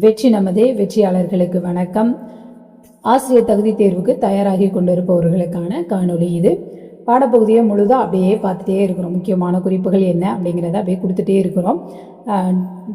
வெற்றி நமதே. வெற்றியாளர்களுக்கு வணக்கம். ஆசிரியர் தகுதி தேர்வுக்கு தயாராகி கொண்டிருப்பவர்களுக்கான காணொளி இது. பாடப்பகுதியை முழுதாக அப்படியே பார்த்துட்டே இருக்கிறோம். முக்கியமான குறிப்புகள் என்ன அப்படிங்கிறத அப்படியே கொடுத்துட்டே இருக்கிறோம்.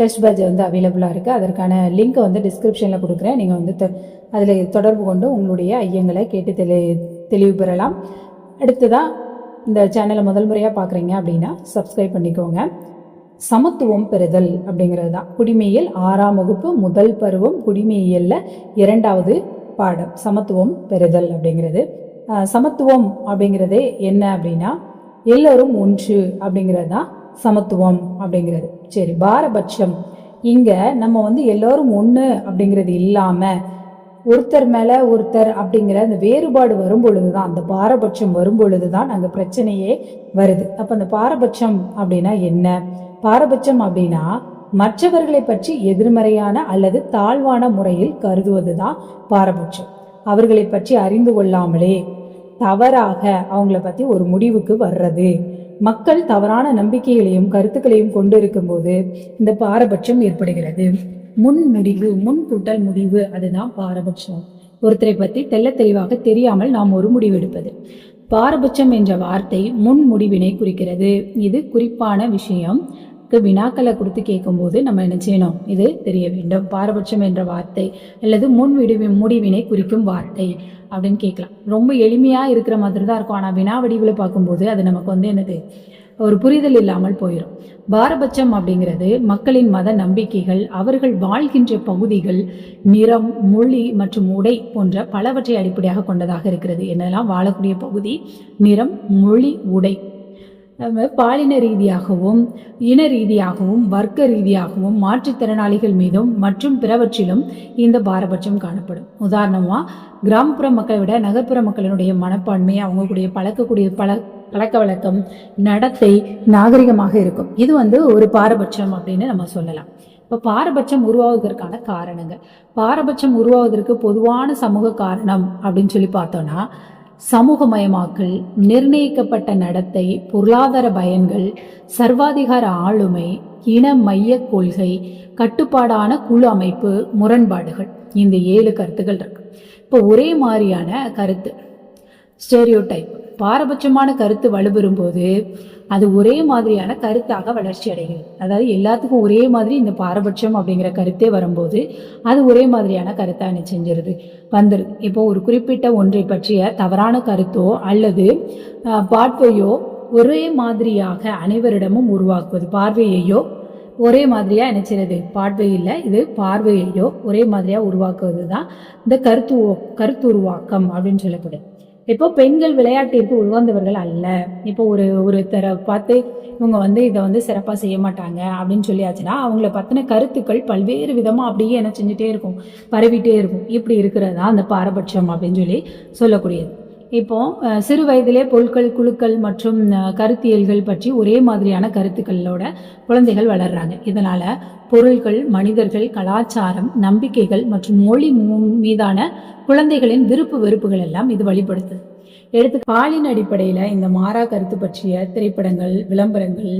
டெஸ்ட் பேட்ச் அவைலபிளாக இருக்குது. அதற்கான லிங்க்கை டிஸ்கிரிப்ஷனில் கொடுக்குறேன். நீங்கள் அதில் தொடர்பு கொண்டு உங்களுடைய ஐயங்களை கேட்டு தெளிவு பெறலாம். அடுத்ததாக இந்த சேனலை முதல் முறையாக பார்க்குறீங்க அப்படின்னா சப்ஸ்கிரைப் பண்ணிக்கோங்க. சமத்துவம் பெறுதல் அப்படிங்கிறது தான் குடிமையியல் 6ஆம் வகுப்பு முதல் பருவம் குடிமையியல்ல 2வது பாடம் சமத்துவம் பெறுதல் அப்படிங்கிறது. சமத்துவம் அப்படிங்கிறது என்ன அப்படின்னா எல்லோரும் ஒன்று அப்படிங்கிறது தான் சமத்துவம் அப்படிங்கிறது. சரி, பாரபட்சம் இங்க நம்ம எல்லோரும் ஒன்று அப்படிங்கிறது இல்லாம ஒருத்தர் மேல ஒருத்தர் அப்படிங்கிற அந்த வேறுபாடு வரும் பொழுதுதான், அந்த பாரபட்சம் வரும் பொழுதுதான் அங்க பிரச்சனையே வருது. அப்ப அந்த பாரபட்சம் அப்படின்னா என்ன? பாரபட்சம் அப்படின்னா மற்றவர்களை பற்றி எதிர்மறையான அல்லது தாழ்வான முறையில் கருதுவதுதான் பாரபட்சம். அவர்களை பற்றி அறிந்து கொள்ளாமலே தவறாக அவங்கள பத்தி ஒரு முடிவுக்கு வர்றது. மக்கள் தவறான நம்பிக்கைகளையும் கருத்துக்களையும் கொண்டு இருக்கும் போது இந்த பாரபட்சம் ஏற்படுகிறது. முன் கூட்டல் முடிவு, அதுதான் பாரபட்சம். ஒருத்தரை பற்றி தெள்ள தெளிவாக தெரியாமல் நாம் ஒரு முடிவு எடுப்பது. பாரபட்சம் என்ற வார்த்தை முன் முடிவினை குறிக்கிறது. இது குறிப்பான விஷயம் வினாக்களை கொடுத்து கேட்கும்போது நம்ம என்ன செய்யணும், இது தெரிய வேண்டும். பாரபட்சம் என்ற வார்த்தை அல்லது முடிவினை குறிக்கும் வார்த்தை அப்படின்னு கேட்கலாம். ரொம்ப எளிமையா இருக்கிற மாதிரி தான் இருக்கும். ஆனா வினா வடிவில் பார்க்கும்போது அது நமக்கு என்னது, ஒரு புரிதல் இல்லாமல் போயிடும். பாரபட்சம் அப்படிங்கிறது மக்களின் மத நம்பிக்கைகள், அவர்கள் வாழ்கின்ற பகுதிகள், நிறம், மொழி மற்றும் உடை போன்ற பலவற்றை அடிப்படையாக கொண்டதாக இருக்கிறது. என்னெல்லாம் வாழக்கூடிய பகுதி, நிறம், மொழி, உடை, பாலின ரீதியாகவும் இன ரீதியாகவும் வர்க்க ரீதியாகவும் மாற்றுத்திறனாளிகள் மீதும் மற்றும் பிறவற்றிலும் இந்த பாரபட்சம் காணப்படும். உதாரணமா கிராமப்புற மக்களை விட நகர்ப்புற மக்களினுடைய மனப்பான்மை, அவங்களுடைய பழக்கக்கூடிய பழக்க வழக்கம், நடத்தை நாகரிகமாக இருக்கும். இது ஒரு பாரபட்சம் அப்படின்னு நம்ம சொல்லலாம். இப்போ பாரபட்சம் உருவாவதற்கான காரணங்கள், பாரபட்சம் உருவாவதற்கு பொதுவான சமூக காரணம் அப்படின்னு சொல்லி பார்த்தோம்னா சமூகமயமாக்கல், நிர்ணயிக்கப்பட்ட நடத்தை, பொருளாதார பயன்கள், சர்வாதிகார ஆளுமை, இன மைய கொள்கை, கட்டுப்பாடான குழு அமைப்பு, முரண்பாடுகள். இந்த 7 கருத்துக்கள் இருக்கு. இப்போ ஒரே மாதிரியான கருத்து, ஸ்டெரியோடைப், பாரபட்சமான கருத்து வலுப்பெறும் போது அது ஒரே மாதிரியான கருத்தாக வளர்ச்சி அடைகிறது. அதாவது எல்லாத்துக்கும் ஒரே மாதிரி இந்த பாரபட்சம் அப்படிங்கிற கருத்தே வரும்போது அது ஒரே மாதிரியான கருத்தா என்ன செஞ்சிருது, வந்துருது. இப்போ ஒரு குறிப்பிட்ட ஒன்றை பற்றிய தவறான கருத்தோ அல்லது பார்வையோ ஒரே மாதிரியாக அனைவரிடமும் உருவாக்குவது. பார்வையையோ ஒரே மாதிரியா நினைச்சிருது, பார்வையில் இது பார்வையையோ ஒரே மாதிரியா உருவாக்குவது தான் இந்த கருத்துருவாக்கம் அப்படின்னு சொல்லப்படுது. இப்போ பெண்கள் விளையாட்டிற்கு உகந்தவர்கள் அல்ல. இப்போ ஒருத்தரை பார்த்து இவங்க இதை சிறப்பாக செய்ய மாட்டாங்க அப்படின்னு சொல்லியாச்சுன்னா அவங்கள பற்றின கருத்துக்கள் பல்வேறு விதமாக அப்படியே என்ன செஞ்சுட்டே இருக்கும், பரவிட்டே இருக்கும். இப்படி இருக்கிறதா அந்த பாரபட்சம் அப்படின்னு சொல்லக்கூடியது. இப்போ சிறு வயதிலே பொருட்கள், குழுக்கள் மற்றும் கருத்தியல்கள் பற்றி ஒரே மாதிரியான கருத்துக்களோட குழந்தைகள் வளர்றாங்க. இதனால பொருட்கள், மனிதர்கள், கலாச்சாரம், நம்பிக்கைகள் மற்றும் மொழி மீதான குழந்தைகளின் விருப்பு வெறுப்புகள் எல்லாம் இது வெளிப்படுத்துது. எடுத்து பாலின் அடிப்படையில இந்த மாறா கருத்து பற்றிய திரைப்படங்கள், விளம்பரங்கள்,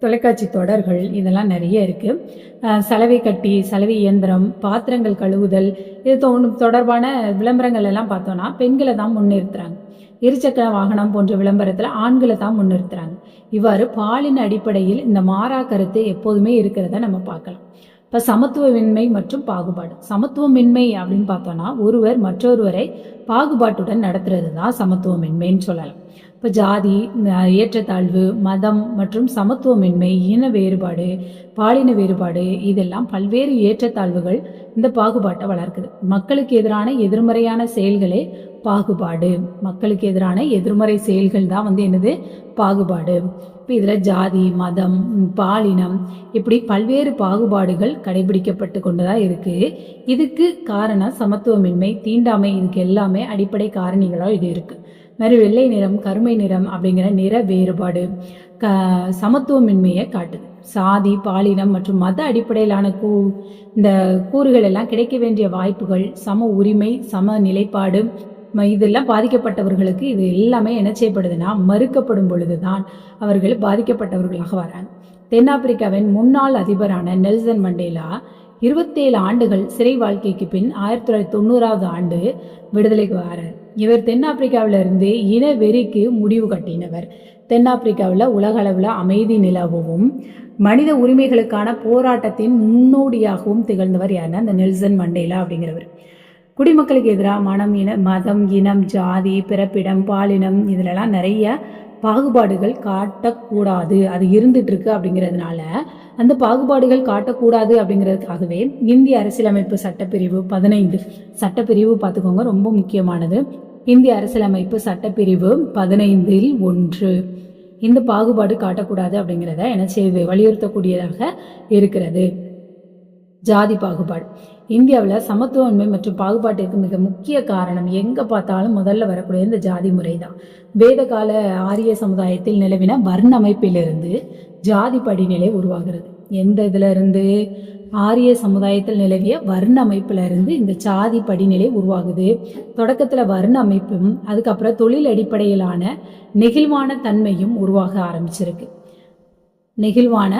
தொலைக்காட்சி தொடர்கள் இதெல்லாம் நிறைய இருக்கு. சலவை கட்டி, சலவை இயந்திரம், பாத்திரங்கள் கழுவுதல், இது தொடர்பான விளம்பரங்கள் எல்லாம் பார்த்தோம்னா பெண்களை தான் முன்னிறுத்துறாங்க. இருசக்கர வாகனம் போன்ற விளம்பரத்துல ஆண்களை தான் முன்னிறுத்துறாங்க. இவ்வாறு பாலின அடிப்படையில் இந்த மாறா கருத்து எப்போதுமே இருக்கிறத நம்ம பார்க்கலாம். இப்ப சமத்துவமின்மை மற்றும் பாகுபாடு. சமத்துவமின்மை அப்படின்னு பார்த்தோம்னா ஒருவர் மற்றொருவரை பாகுபாட்டுடன் நடத்துறது தான் சமத்துவமின்மைன்னு சொல்லலாம். இப்போ ஜாதி, ஏற்றத்தாழ்வு, மதம் மற்றும் சமத்துவமின்மை, இன வேறுபாடு, பாலின வேறுபாடு, இதெல்லாம் பல்வேறு ஏற்றத்தாழ்வுகள் இந்த பாகுபாட்டை வளர்க்குது. மக்களுக்கு எதிரான எதிர்மறையான செயல்களே பாகுபாடு. மக்களுக்கு எதிரான எதிர்மறை செயல்கள் தான் என்னது, பாகுபாடு. இப்போ இதில் ஜாதி, மதம், பாலினம் இப்படி பல்வேறு பாகுபாடுகள் கடைபிடிக்கப்பட்டு கொண்டுதான் இருக்கு. இதுக்கு காரணம் சமத்துவமின்மை, தீண்டாமை, இதுக்கு எல்லாமே அடிப்படை காரணிகளாக இது இருக்கு. மாதிரி வெள்ளை நிறம், கருமை நிறம் அப்படிங்கிற நிற வேறுபாடு சமத்துவமின்மையை காட்டுது. சாதி, பாலினம் மற்றும் மத அடிப்படையிலான இந்த கூறுகள் எல்லாம் கிடைக்க வேண்டிய வாய்ப்புகள், சம உரிமை, சம நிலைப்பாடு, இதெல்லாம் பாதிக்கப்பட்டவர்களுக்கு இது எல்லாமே என்ன செய்யப்படுதுன்னா மறுக்கப்படும் பொழுதுதான் அவர்கள் பாதிக்கப்பட்டவர்களாக வராங்க. தென்னாப்பிரிக்காவின் முன்னாள் அதிபரான நெல்சன் மண்டேலா 27 ஆண்டுகள் சிறை வாழ்க்கைக்கு பின் 1990ஆவது ஆண்டு விடுதலைக்கு வரார். இவர் தென்னாப்பிரிக்காவில இருந்து இன வெறிக்கு முடிவு கட்டினவர். தென்னாப்பிரிக்காவில் உலக அளவில் அமைதி நிலவும் மனித உரிமைகளுக்கான போராட்டத்தின் முன்னோடியாகவும் திகழ்ந்தவர் யாருன்னா இந்த நெல்சன் மண்டேலா அப்படிங்கிறவர். குடிமக்களுக்கு எதிராக மதம், இனம், ஜாதி, பிறப்பிடம், பாலினம் இதிலெல்லாம் நிறைய பாகுபாடுகள் காட்டக்கூடாது, அது இருந்துட்டு இருக்கு. அப்படிங்கிறதுனால அந்த பாகுபாடுகள் காட்டக்கூடாது அப்படிங்கிறதுக்காகவே இந்திய அரசியலமைப்பு சட்டப்பிரிவு 15 சட்டப்பிரிவு பார்த்துக்கோங்க, ரொம்ப முக்கியமானது. இந்திய அரசியலமைப்பு சட்டப்பிரிவு 15 1 இந்த பாகுபாடு காட்டக்கூடாது அப்படிங்கிறத என்ன செய்து வலியுறுத்தக்கூடியதாக இருக்கிறது. ஜாதி பாகுபாடு இந்தியாவில் சமத்துவன்மை மற்றும் பாகுபாட்டிற்கு மிக முக்கிய காரணம் எங்க பார்த்தாலும் முதல்ல வரக்கூடிய இந்த ஜாதி முறை தான். வேத கால ஆரிய சமுதாயத்தில் நிலவின வர்ண அமைப்பிலிருந்து ஜாதி படிநிலை உருவாகிறது. எந்த இதுல இருந்து? ஆரிய சமுதாயத்தில் நிலவிய வர்ண அமைப்புல இருந்து இந்த ஜாதி படிநிலை உருவாகுது. தொடக்கத்துல வர்ண அமைப்பும் அதுக்கப்புறம் தொழில் அடிப்படையிலான நெகிழ்வான தன்மையும் உருவாக ஆரம்பிச்சிருக்கு. நெகிழ்வான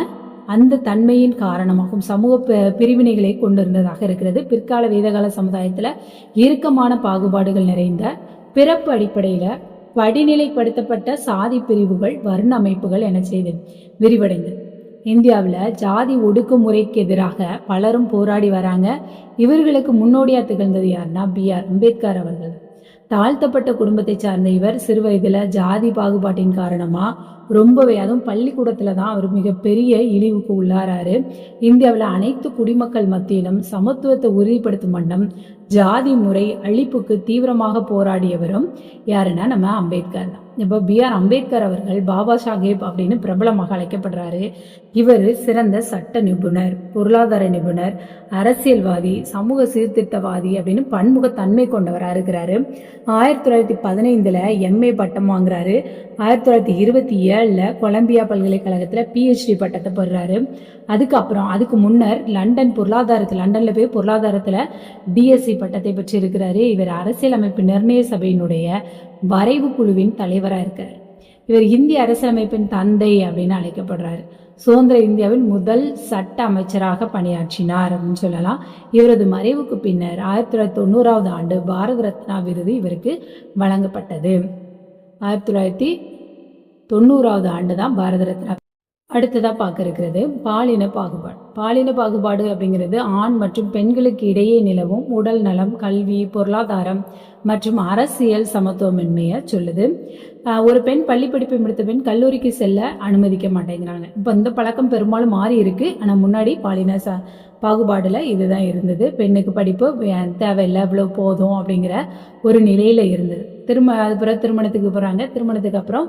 அந்த தன்மையின் காரணமாகவும் சமூக பிரிவினைகளை கொண்டிருந்ததாக இருக்கிறது. பிற்கால வேதகால சமுதாயத்துல இறுக்கமான பாகுபாடுகள் நிறைந்த பிறப்பு அடிப்படையில படிநிலைப்படுத்தப்பட்ட சாதி பிரிவுகள் வர்ண அமைப்புகள் என செய்து விரிவடைந்தது. இந்தியாவில் ஜாதி ஒடுக்குமுறைக்கு எதிராக பலரும் போராடி வராங்க. இவர்களுக்கு முன்னோடியா திகழ்ந்தது யாருன்னா B.R. அம்பேத்கர் அவர்கள். தாழ்த்தப்பட்ட குடும்பத்தை சார்ந்த இவர் சிறு வயதுல ஜாதி பாகுபாட்டின் காரணமா ரொம்பவே, அதுவும் பள்ளிக்கூடத்துல தான் அவர் மிகப்பெரிய இழிவுக்கு உள்ளாராரு. இந்தியாவில் அனைத்து குடிமக்கள் மத்தியிலும் சமத்துவத்தை உறுதிப்படுத்தும் வண்ணம் ஜாதி முறை அழிப்புக்கு தீவிரமாக போராடியவரும் யாருன்னா நம்ம அம்பேத்கர் தான். இப்போ B.R. அம்பேத்கர் அவர்கள் பாபா சாஹேப் அப்படின்னு பிரபலமாக அழைக்கப்படுறாரு. இவர் சிறந்த சட்ட நிபுணர், பொருளாதார நிபுணர், அரசியல்வாதி, சமூக சீர்திருத்தவாதி அப்படின்னு பன்முகத்தன்மை கொண்டவராக இருக்கிறாரு. 1915 MA பட்டம் வாங்குறாரு. 1927 கொலம்பியா பல்கலைக்கழகத்தில் PhD பட்டத்தை பெறுறாரு. அதுக்கு முன்னர் லண்டன்ல போய் பொருளாதாரத்தில் DSc பட்டத்தை பெற்று இருக்கிறாரு. இவர் அரசியலமைப்பு நிர்ணய சபையினுடைய வரைவு குழுவின் தலைவராக இருக்கார். இவர் இந்திய அரசியலமைப்பின் தந்தை அப்படின்னு அழைக்கப்படுறாரு. சுதந்திர இந்தியாவின் முதல் சட்ட அமைச்சராக பணியாற்றினார் அப்படின்னு சொல்லலாம். இவரது மறைவுக்கு பின்னர் 1990ஆவது ஆண்டு பாரத ரத்னா விருது இவருக்கு வழங்கப்பட்டது. 1990ஆவது ஆண்டு தான் பாரத ரத்னா. அடுத்ததா பார்க்க இருக்கிறது பாலின பாகுபாடு. பாலின பாகுபாடு அப்படிங்கிறது ஆண் மற்றும் பெண்களுக்கு இடையே நிலவும் உடல் நலம், கல்வி, பொருளாதாரம் மற்றும் அரசியல் சமத்துவமின்மையை சொல்லுது. ஒரு பெண் பள்ளி படிப்பை முடித்த பெண் கல்லூரிக்கு செல்ல அனுமதிக்க மாட்டேங்கிறாங்க. இப்போ இந்த பழக்கம் பெரும்பாலும் மாறி இருக்கு. ஆனால் முன்னாடி பாலின பாகுபாடுல இதுதான் இருந்தது. பெண்ணுக்கு படிப்பு தேவையில்லை, இவ்வளோ போதும் அப்படிங்கிற ஒரு நிலையில இருந்தது. அது பிறகு திருமணத்துக்கு போகிறாங்க. திருமணத்துக்கு அப்புறம்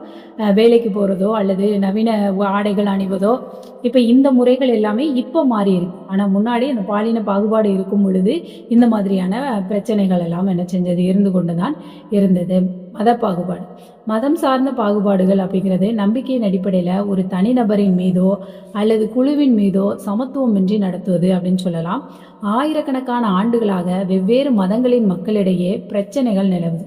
வேலைக்கு போகிறதோ அல்லது நவீன ஆடைகள் அணிவதோ, இப்போ இந்த முறைகள் எல்லாமே இப்போ மாறி இருக்கு. ஆனால் முன்னாடி அந்த பாலின பாகுபாடு இருக்கும் பொழுது இந்த மாதிரியான பிரச்சனைகள் எல்லாம் என்ன செஞ்சது இருந்து கொண்டு தான் இருந்தது. மத பாகுபாடு. மதம் சார்ந்த பாகுபாடுகள் அப்படிங்கிறது நம்பிக்கையின் அடிப்படையில் ஒரு தனிநபரின் மீதோ அல்லது குழுவின் மீதோ சமத்துவமின்றி நடத்துவது அப்படின்னு சொல்லலாம். ஆயிரக்கணக்கான ஆண்டுகளாக வெவ்வேறு மதங்களின் மக்களிடையே பிரச்சனைகள் நிலவுது.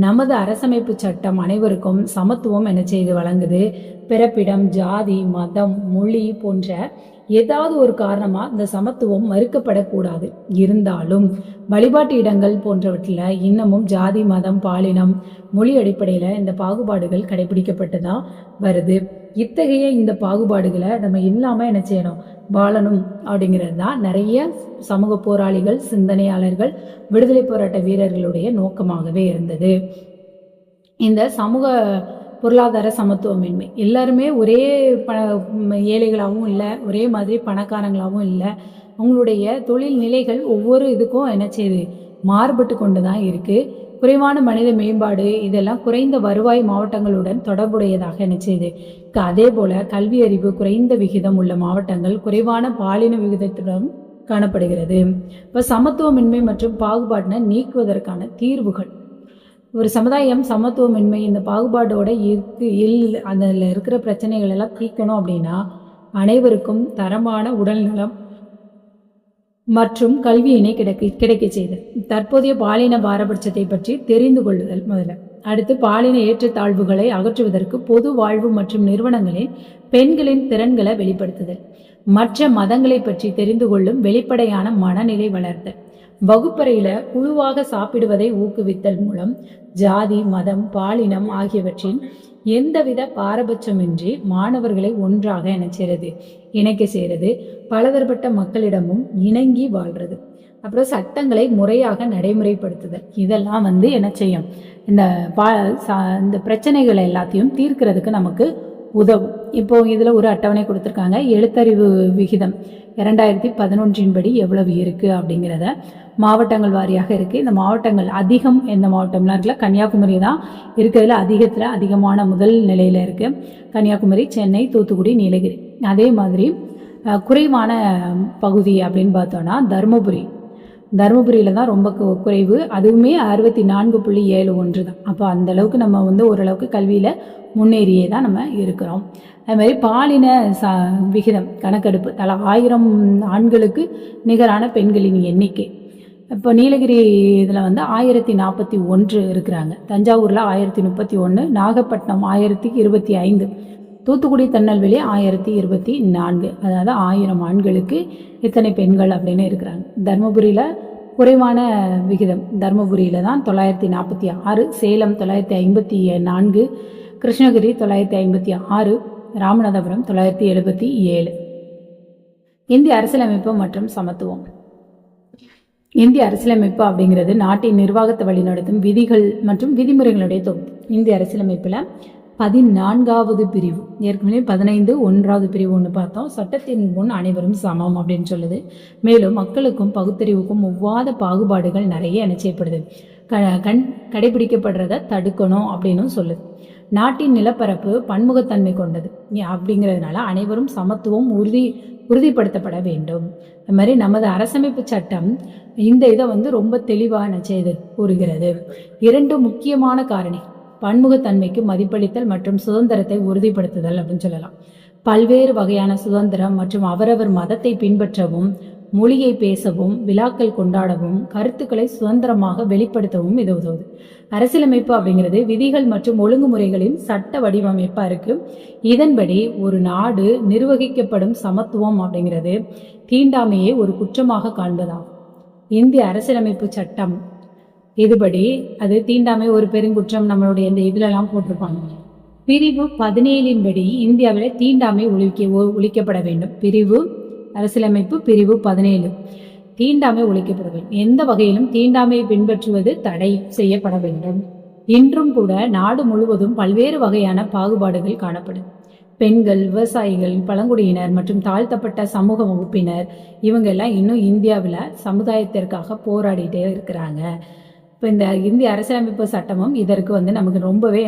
நமது அரசமைப்பு சட்டம் அனைவருக்கும் சமத்துவம் என்ன செய்து வழங்குது. பிறப்பிடம், ஜாதி, மதம், மொழி போன்ற ஏதாவது ஒரு காரணமா இந்த சமத்துவம் மறுக்கப்படக்கூடாது. இருந்தாலும் வழிபாட்டு இடங்கள் போன்றவற்றில் இன்னமும் ஜாதி, மதம், பாலினம், மொழி அடிப்படையில் இந்த பாகுபாடுகள் கடைபிடிக்கப்பட்டு தான் வருது. இத்தகைய இந்த பாகுபாடுகளை நம்ம இல்லாமல் என்ன செய்யணும், வாழணும் அப்படிங்கிறது தான் நிறைய சமூக போராளிகள், சிந்தனையாளர்கள், விடுதலை போராட்ட வீரர்களுடைய நோக்கமாகவே இருந்தது. இந்த சமூக பொருளாதார சமத்துவமின்மை, எல்லாருமே ஒரே ஏழைகளாகவும் இல்லை, ஒரே மாதிரி பணக்காரங்களாகவும் இல்லை. அவங்களுடைய தொழில் நிலைகள் ஒவ்வொரு இதுக்கும் என்ன செய்யுது, மாறுபட்டு கொண்டு தான் இருக்கு. குறைவான மனித மேம்பாடு இதெல்லாம் குறைந்த வருவாய் மாவட்டங்களுடன் தொடர்புடையதாக என்ன செய்யுது. அதே போல கல்வி அறிவு குறைந்த விகிதம் உள்ள மாவட்டங்கள் குறைவான பாலின விகிதத்துடன் காணப்படுகிறது. இப்போ சமத்துவமின்மை மற்றும் பாகுபாட்டினை நீக்குவதற்கான தீர்வுகள். ஒரு சமுதாயம் சமத்துவமின்மை இந்த பாகுபாடோட அதில் இருக்கிற பிரச்சனைகள் எல்லாம் தீர்க்கணும் அப்படின்னா அனைவருக்கும் தரமான உடல் நலம் மற்றும் கல்வியினை கிடைக்க செய்தல். தற்போதைய பாலின பாரபட்சத்தை பற்றி தெரிந்து கொள்ளுதல் முதல்ல. அடுத்து பாலின ஏற்றத்தாழ்வுகளை அகற்றுவதற்கு பொது வாழ்வு மற்றும் நிறுவனங்களின் பெண்களின் திறன்களை வெளிப்படுத்துதல். மற்ற மதங்களை பற்றி தெரிந்து கொள்ளும் வெளிப்படையான மனநிலை வளர்த்தல். வகுப்பறையில குழுவாக சாப்பிடுவதை ஊக்குவித்தல் மூலம் ஜாதி, மதம், பாலினம் ஆகியவற்றின் எந்தவித பாரபட்சமின்றி மாணவர்களை ஒன்றாக இணைக்க செய்யறது, பலதரப்பட்ட மக்களிடமும் இணங்கி வாழ்றது. அப்புறம் சட்டங்களை முறையாக நடைமுறைப்படுத்துதல். இதெல்லாம் என்ன செய்யும், இந்த பிரச்சனைகளை எல்லாத்தையும் தீர்க்கிறதுக்கு நமக்கு உதவும். இப்போ இதுல ஒரு அட்டவணை கொடுத்துருக்காங்க. எழுத்தறிவு விகிதம் 2011 படி எவ்வளவு இருக்கு அப்படிங்கிறத மாவட்டங்கள் வாரியாக இருக்கு. இந்த மாவட்டங்கள் அதிகம் எந்த மாவட்டம்லாம் இருக்குல்ல, கன்னியாகுமரி தான் இருக்கிறதுல அதிகமான முதல் நிலையில இருக்கு. கன்னியாகுமரி, சென்னை, தூத்துக்குடி, நீலகிரி. அதே மாதிரி குறைவான பகுதி அப்படின்னு பார்த்தோம்னா தருமபுரியில தான் ரொம்ப குறைவு. அதுவுமே 64.71 தான். அப்போ அந்த அளவுக்கு நம்ம ஓரளவுக்கு கல்வியில முன்னேறியே தான் நம்ம இருக்கிறோம். அது மாதிரி பாலின விகிதம் கணக்கெடுப்பு, தலா 1000 ஆண்களுக்கு நிகரான பெண்களின் எண்ணிக்கை. இப்போ நீலகிரி இதில் 1041 இருக்கிறாங்க. தஞ்சாவூரில் 1031, நாகப்பட்டினம் 1025, தூத்துக்குடி, திருநெல்வேலி 1024. அதாவது 1000 ஆண்களுக்கு இத்தனை பெண்கள் அப்படின்னு இருக்கிறாங்க. தருமபுரியில் குறைவான விகிதம். தருமபுரியில் தான் 946, சேலம் 954, கிருஷ்ணகிரி 956, ராமநாதபுரம் 977. இந்திய அரசியலமைப்பு மற்றும் சமத்துவம். இந்திய அரசியலமைப்பு அப்படிங்கிறது நாட்டின் நிர்வாகத்தை வழிநடத்தும் விதிகள் மற்றும் விதிமுறைகளுடைய தொகுப்பு. இந்திய அரசியலமைப்புல 14வது பிரிவு, ஏற்கனவே 15 பிரிவு ஒன்று பார்த்தோம். சட்டத்தின் முன் அனைவரும் சமம் அப்படின்னு சொல்லுது. மேலும் மக்களுக்கும் பகுத்தறிவுக்கும் ஒவ்வாத பாகுபாடுகள் நிறைய செய்யப்படுது, கடைபிடிக்கப்படுறத தடுக்கணும் அப்படின்னு சொல்லுது. நாட்டின் நிலப்பரப்பு பன்முகத்தன்மை கொண்டது அப்படிங்கிறதுனால அனைவரும் சமத்துவம் உறுதிப்படுத்தப்பட வேண்டும். அது மாதிரி நமது அரசமைப்பு சட்டம் இந்த இதை ரொம்ப தெளிவாக கூறுகிறது. 2 முக்கியமான காரணி: பன்முகத்தன்மைக்கு மதிப்பளித்தல் மற்றும் சுதந்திரத்தை உறுதிப்படுத்துதல் அப்படின்னு சொல்லலாம். பல்வேறு வகையான சுதந்திரம் மற்றும் அவரவர் மதத்தை பின்பற்றவும், மொழியை பேசவும், விழாக்கள் கொண்டாடவும், கருத்துக்களை சுதந்திரமாக வெளிப்படுத்தவும் இது உதவுது. அரசியலமைப்பு அப்படிங்கிறது விதிகள் மற்றும் ஒழுங்குமுறைகளின் சட்ட வடிவமைப்பா இருக்கு. இதன்படி ஒரு நாடு நிர்வகிக்கப்படும் சமத்துவம் அப்படிங்கிறது தீண்டாமையை ஒரு குற்றமாக காண்பதாகும். இந்திய அரசியலமைப்பு சட்டம் இதுபடி அது தீண்டாமை ஒரு பெருங்குற்றம் நம்மளுடைய இந்த இதுலலாம் போட்டிருப்பாங்க. பிரிவு 17 படி இந்தியாவில் தீண்டாமை ஒழிக்கப்பட வேண்டும். அரசியலமைப்பு பிரிவு 17, தீண்டாமை ஒழிக்கப்பட வேண்டும். எந்த வகையிலும் தீண்டாமையை பின்பற்றுவது தடை செய்யப்பட வேண்டும். இன்றும் கூட நாடு முழுவதும் பல்வேறு வகையான பாகுபாடுகள் காணப்படும். பெண்கள், விவசாயிகள், பழங்குடியினர் மற்றும் தாழ்த்தப்பட்ட சமூக வகுப்பினர் இவங்க எல்லாம் இன்னும் இந்தியாவில் சமுதாயத்திற்காக போராடிட்டே இருக்கிறாங்க. இப்போ இந்த இந்திய அரசியலமைப்பு சட்டமும் இதற்கு நமக்கு ரொம்பவே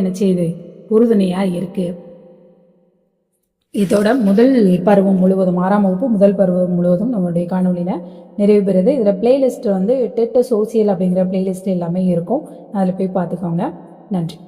உறுதுணையா இருக்கு. இதோட முதல் பருவம் முழுவதும் 6ஆம் வகுப்பு முதல் பருவம் முழுவதும் நம்மளுடைய காணொலியில நிறைவு பெறுது. இதில் பிளேலிஸ்ட் டெட் சோசியல் அப்படிங்கிற பிளேலிஸ்ட் எல்லாமே இருக்கும். அதில் போய் பார்த்துக்கோங்க. நன்றி.